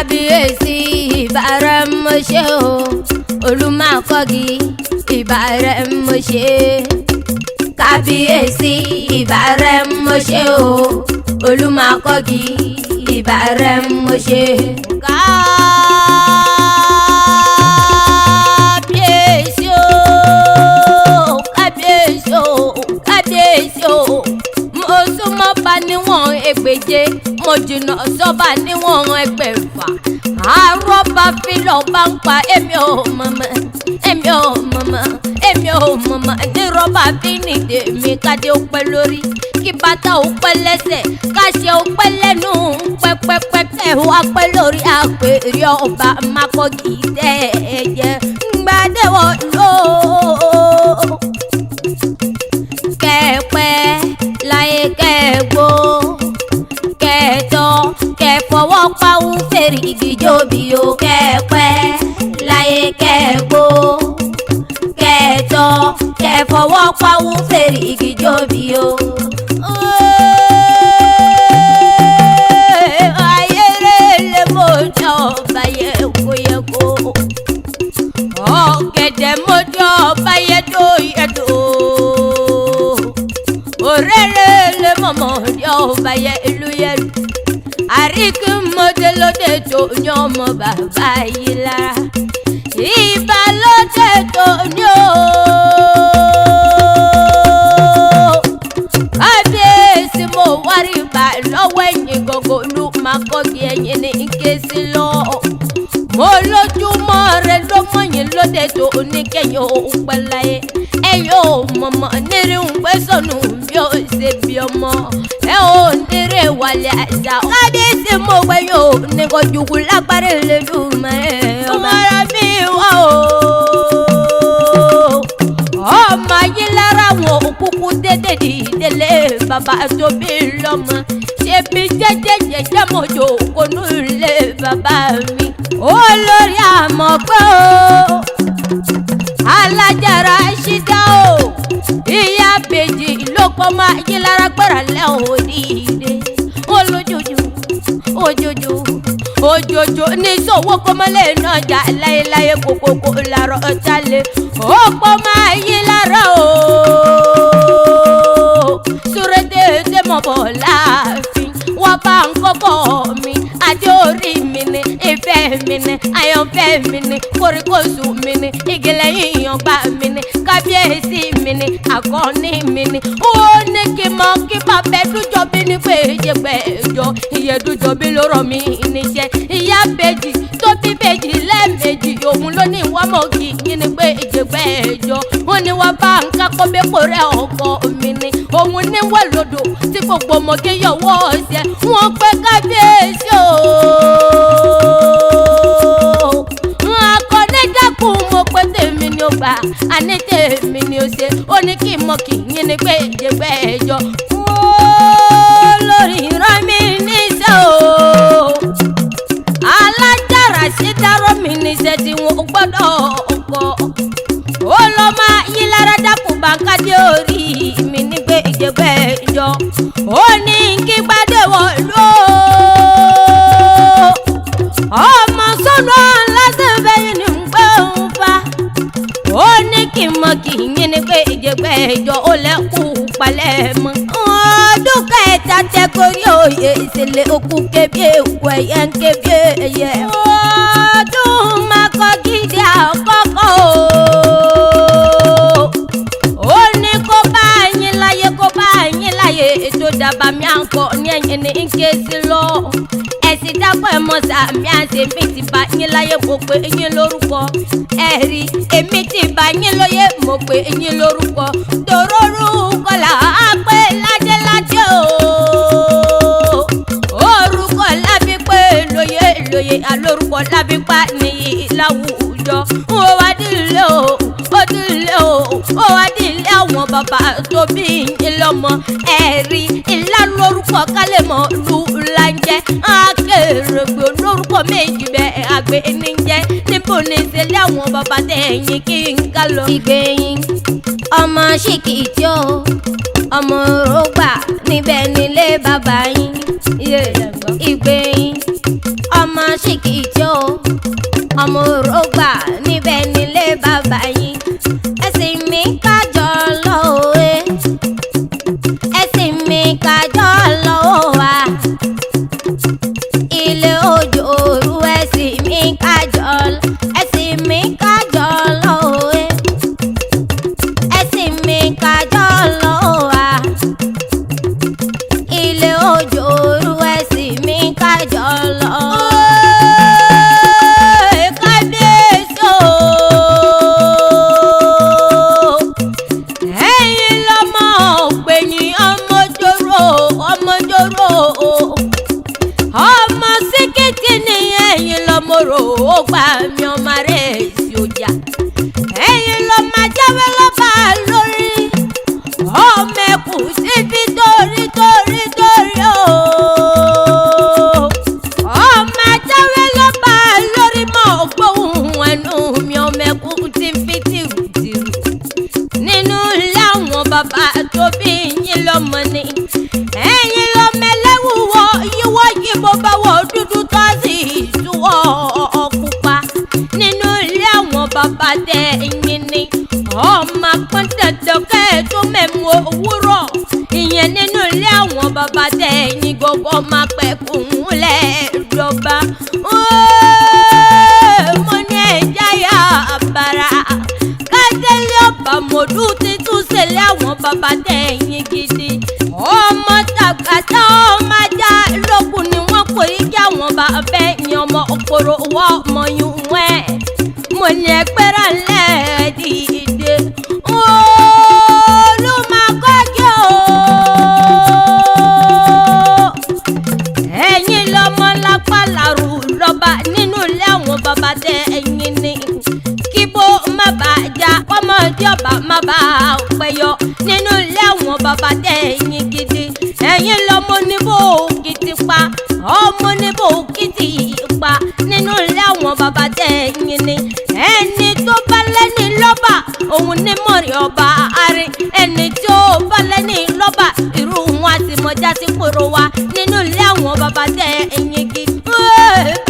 kábíyèsí ìbàrẹ̀ mo ṣe o olùmọ̀kọ́gi ìbàrẹ̀ mo ṣe kábíyèsí ìbàrẹ̀ mo ṣe o olùmọ̀kọ́gi ìbàrẹ̀ mo ṣe. Kábíyèsí o kábíyèsí o kábíyèsí o mo súnmọ́ bá níwọ̀n ẹgbẹ̀je mo jìnnà sọ́ba níwọ̀n ẹgbẹ̀fà àrọ́bà fílọ̀ bá ń pa èmi ò mọ̀mọ́ èmi ò mọ̀mọ́ èmi ò mọ̀mọ́ ní rọ́bà bí ní tèmi kádé ó pẹ́ lórí kí bàtà ó pẹ́ lẹ́sẹ̀ káṣẹ ó pẹ́ lẹ́nu pẹ́pẹ́pẹ́ wá pẹ́ lórí àpèrè ọba Mákọ́gì tẹ́ ẹ jẹ́ gbàdéwọ̀ ló kẹ́pẹ́ láyé kẹ́gbó kẹ́tọ́ kẹ́fọwọ́ pawú fèrè ìgìjọ́bì ó kẹ́pẹ́ láyé kẹ́gbó kẹ́tọ́ kẹ́fọwọ́ pawú fèrè ìgìjọ́bì ó. ayérèlé mo jọ ọba yẹ kó yẹ kó ọ̀gẹ̀dẹ̀ mo jọ ọba yẹ tó yẹ tó òrèrèlé mọ̀mọ́ jọ ọba yẹ ìlú yẹ lù àríkì mọ́tẹ́lódé tó ní ọmọ bàbá yìí lára ìbálòdé tó ní o. kábíyèsí mo wárí bá lọ́wọ́ ẹ̀yìn gbogbo ló Mákọ́gì ẹ̀yìn ní kéésì lọ. mo lójúmọ́ rẹ ló mọ̀yìn lóde tó oníkẹyìn òun pẹ̀láyé ẹ̀yìn ò mọ̀mọ́ nírí ń pẹ́ sọnù bí ó ṣe bí ọmọ ẹ ò nírí wàlẹ̀ àṣà. kábíyèsí mo gbẹ̀yìn ò ní kò jùkú lágbára lè dùn mọ́ ẹ̀ ọmọ ara mi wá o. ọmọ yìí lára wọn òkúkú dédé dìdélé bàbá tó bí lọ́mọ ṣebí jẹ́jẹ́ mọ́jọ́ kò ní ilé bàbá mi. olórí àmọ́ pé o alájàrá ṣídá o ìyá bèjì ló kọ́ máa yí lára gbára lẹ́hìn òdìdé òjòjò ní sọ̀wọ́ kọ́mọ́lé náà jà láyéláyé kòkòkò làrọ̀ ọ̀tálẹ̀ ó pọ̀ máa yí lára o súrédé dé mọ̀ bọ̀ láàfin wọ́n bá ń kọ́kọ́ mi adé orí mi ni ìfẹ́ mi ni àyànfẹ́ mi ni kórìkòsù mi ni ìgèlè ìyàngbá mi ni kábíyèsí mi ni àkọ́ní mi ni ó ní kí mọ kí bàbá ẹdújọ́ bí ní pé ìjẹ́pẹ̀jọ ìyẹ́dújọ́ bí ló rọ̀ mí níṣẹ́ ìyá bèjì tó bí bèjì lẹ́ẹ̀mejì òun ló ní wọ́n mọ̀ kí yín ní pé ìjẹ́pẹ̀jọ wọ́n ní wọ́n bá ń kákọ́ bẹ́pọ̀ rẹ̀ ọkọ mi ni òun ní wọ́n lòdò tí gbogbo mọ̀kí yọ̀wọ́ ọ̀sẹ̀ wọ́n pẹ́ kábíyèsí o. akọni dákun mo pé tèmi ni ó gbà àní tèmi ni ó ṣe ó ní kí n mọ kí yín ní pé ìjẹ́pẹ̀jọ lórí ìran mi níṣẹ́ o. alájàrá ṣe dárọ́ mi níṣẹ́ tí wọ́n gbọ́dọ̀ kọ́ ó lọ́ máa yí lára dákun bàǹkàdé orí mi ní pé ìjẹ́pẹ̀jọ ó ní kí gbádé wọ̀ ló ọmọ sọ́nà lásán fẹ́yìn ní pé òun fa ó ní kí n mọ kí yín ní pé ìjẹ́pẹ̀jọ ó lẹ́kùn palẹ̀ mọ́ ọdún kẹta tẹ kórí òye ìṣẹ̀lẹ̀ òkú kébí èkó ẹ̀yẹ ń kébí ẹ̀yẹ ọdún Mákọ́gì àkọ́kọ́ ó ní kó bá yín láyé kó bá yín láyé ètò dàbà mi à ń kọ ní ẹ̀yìn ní kéésì lọ ẹ̀sìn dápọ̀ ẹ̀mọ́ sàmì àṣẹ̀mí ti bá yín láyé mo pè yín lórúkọ ẹ̀rí èmi ti bá yín lóye mo pè yín lórúkọ torórúkọ là á pé ládéládé o orúkọ lábí pé lóye alórúkọ lábí pa nìyí láwùjọ ó wá dìlé o ó dìlé o ó wá dìlé àwọn bàbá tó bí yín lọ́mọ ẹ̀rí ìlà lórúkọ kálẹ̀ mọ́ lù láńjẹ́ akérègbè lórúkọ méjì bẹ́ẹ̀ àgbẹ̀ níjẹ́ níbo ní ìṣẹ̀lẹ̀ àwọn bàbá tẹ̀yìn kí n ká lọ. Ìgbẹ̀yìn ọmọ ṣìkìtì o ọmọ òrógbà níbẹ̀ nílé bàbá yín. Ìgbẹ̀yìn ọmọ ṣìkìtì o ọmọ òrógbà níbẹ̀ nílé bàbá yín ẹ̀sìn mi kájọ lọ òwe ẹ̀sìn mi kájọ lọ òwà ilé òjò òru ẹ̀sìn mi kájọ lọ ẹ̀sìn mi kájọ lọ òwe ẹ̀sìn mi kájọ lọ òwà ilé òjò òru ẹ̀sìn mi kájọ lọ. ọmọ síkìtì ni ẹ̀yin lọ́mọ́rò ó gbà mí ọmọ rẹ̀ sí ọjà ẹ̀yin lọ́ máa jáwé lọ́ba lórí ọmọ ẹ̀kú síbi torí ọmọ jáwé lọ́ba lórí mọ́ gbóhùn ẹnu mi ọmọ ẹ̀kú ti fi tìrùtìrù nínú ilé àwọn bàbá tó bí yín lọ́mọ ni ẹ̀yin lọ́mọ ẹlẹ́wù wọ yíwọ́ yìí bó bá wọ dúdú tó sì túwọ́ pupa nínú ilé àwọn bàbá tẹ ẹ̀yin ni ọmọ pọ́n dandan kẹ́ ẹ̀ tó mẹ́mu òwúrọ̀ ìyẹn nínú ilé àwọn bàbá tẹ ẹ̀yin gbogbo máa pẹ́ kùn lẹ́ẹ̀dọ́gba mo ní ẹ̀já yà bàrà kájẹ́lẹ́ ObaMode títún ṣẹlẹ̀ àwọn bàbá tẹ ẹ̀yin gidi ọmọ tàgàtà ọmọ ajá lókun ni wọ́n kò rí kí àwọn bàbá ẹ̀yìn ọmọ òpòrò wọ́ ọmọ yún wẹ́ mo ní ẹgbẹ́rẹ́ ńlẹ̀ dìde olùmọ̀kọ́jọ́ ẹ̀yin lọ́mọ lápá làrú lọ́ba nínú ilé àwọn bàbá tẹ ẹ̀yin ni kíbo má bàa já ọmọdé ọba má bàa pẹ̀yọ nínú ilé àwọn bàbá tẹ ẹ̀yin gidi ẹ̀yin lọ́mọ níbo kìtì pa ọmọ níbo kìtì pa nínú ilé àwọn bàbá tẹ ẹ̀yin ni ẹni tó bá lẹ́ni lọ́ba òun ní mọ̀rí ọba àárín ẹni tó bá lẹ́ni lọ́ba irú wọn àti mọ̀já sí kúrò wa nínú ilé àwọn bàbá tẹ ẹ̀yin gidi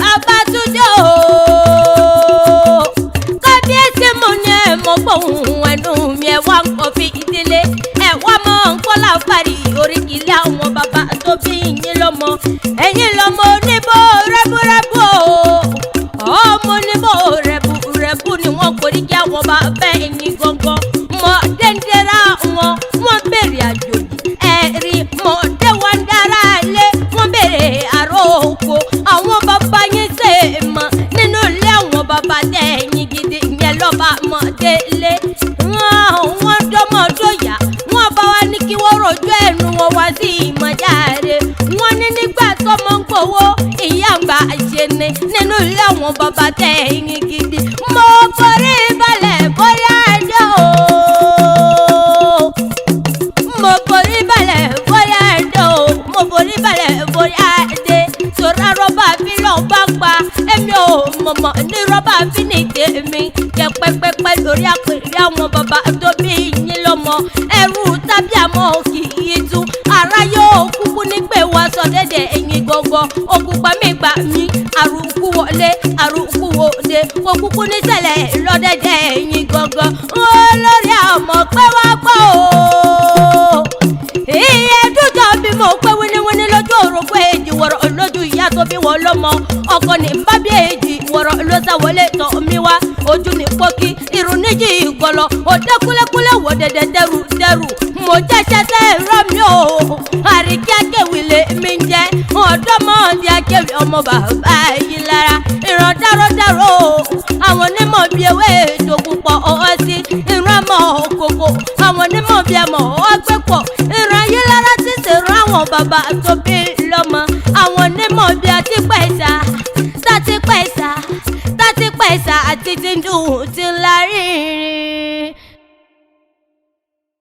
bàbá túnjọ́ kábíyèsí mo ní ẹ̀ mọ́ gbóhùn ẹnu mi ẹ̀ wá ń kọ́ fi ìdílé ẹ̀ wá mọ́ ń kọ́ láǹfààní Oriki ilé àwọn bàbá tó bí yín lọ́mọ ẹ̀yin lọ́mọ oníbò rẹ́bùrẹ́bù ọmọ oníbò rẹ́bùrẹ́bù ni wọ́n kò rí kí àwọn bàbá ẹ̀yin gangan mọ dẹ́ndẹ́rà wọ́n bèrè àjòjì ẹ̀rí mọ dẹ́wọ́n dára lé wọ́n bèrè àrò oko àwọn bàbá yín ṣe mọ nínú ilé àwọn bàbá tẹ̀ ẹ̀yin gidi ìyẹn lọ́ba mọ̀délé wọ́n dọ́mọdóyà wọ́n bá wá ní kí wọ́n rojú ẹnu wọn wá sí ìmọ̀jáde wọ́n ní nígbà tó mọ̀ ń gbowó ìyá àgbà ṣe ni nínú ilé àwọn bàbá tẹ̀ ẹ̀yin gidi mo forí balẹ̀ bóyá ẹjọ́ o mo forí balẹ̀ bóyá ẹjọ́ o mo forí balẹ̀ bóyá ẹjẹ́ sọ̀rọ̀ rọ́bà fi lọ́ọ́ bá pa èmi ò mọ̀mọ́ ní rọ́bà fi ní tèmi kẹ pẹ́pẹ́pẹ́ lórí àpèrè àwọn bàbá tó bí yín lọ́mọ ẹrú tàbí àmọ́ kì í tú ara yóò kúkú nígbè wá sọ dédé ẹ̀yin gọ́gọ́ òkúpa mi gbà mí àrùkù wọlé àrùkù wọlé kò kúkú ní ṣẹlẹ̀ lọ́dẹ̀dẹ̀ ẹ̀yin gọ́gọ́ olórí àmọ́ pé wá gbọ́ o iye dúdọ̀ bí mo pé wíníwíní lójú òrùkọ èjì wọ̀rọ̀ lójú ìyá tó bí wọ́n lọ́mọ ọkọ ní bá bí èjì wọ̀rọ̀ ló sáwọlé tọ̀ mi wá ojú ní pọ́kí irun níjì ìgọ̀lọ̀ òde kúlẹ̀kúlẹ̀ wò dẹ̀dẹ̀ dẹrù mo jẹ́sẹ̀ tẹ́ ẹ̀rọ mi o àríkí akéwì lè mi jẹ́ ọ̀dọ́mọdé akéwì ọmọ bàbá yìí lára ìran dáròdárò àwọn onímọ̀ bíi ewé ètò púpọ̀ ọ̀họ́ sí ìran mọ̀ òkòkò àwọn onímọ̀ bíi ẹ̀mọ̀ ọ̀gbẹ́pọ̀ ìran yìí lára ti ṣèrò àwọn bàbá tó bí